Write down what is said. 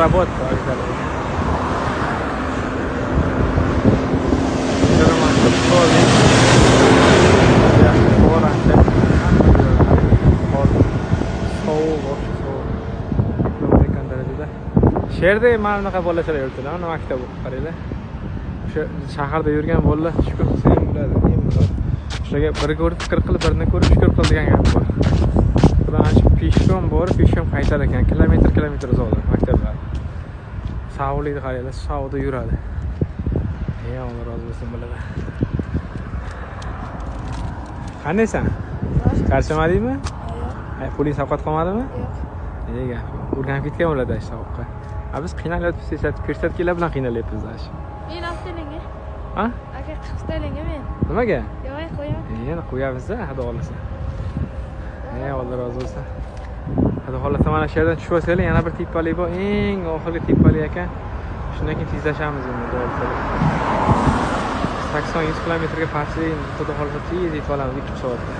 работа. She'rda mana bunaqa bolachalar yuribdilar, mana maktab o'qib qaranglar. O'sha shaharda yurgan bolalar shukur qilsang bo'ladi, shularga bir ko'rib fikr qilib, birini ko'rib shukur qil degan gap bor. Ular peshkom borib, peshkom qaytar ekan, kilometr uzoqda maktablar. Sog'likni qaranglar, sog'da yuradi. Ey Alloh rozi bo'lsin bolalar. Qanaysan? Charchamadingmi? Yo'q. Puling sovqat qolmadimi? Yo'q. Nega? O'rganib ketgan bo'ladi sovqatga. Biz qiynalyapmiz, ko'rsatkilar bilan qiynalyapmiz. Men oltilinga. Ha? Aka 40 sterlinga men. Nimaga? Yo'q, qo'yaman. Yana qo'yamiz-da, xudo xolasa. Alloh rozi bo'lsin. Xudo xolasa mana shu yerdan tushib olsanglar, yana bir tepalik bor, eng oxirgi tepalik ekan. Shundan keyin tezlashamiz endi, xudo xolasa. 80-100 kilometrga pastlik, xudo xolasa tez yetib olamiz 2 soatda.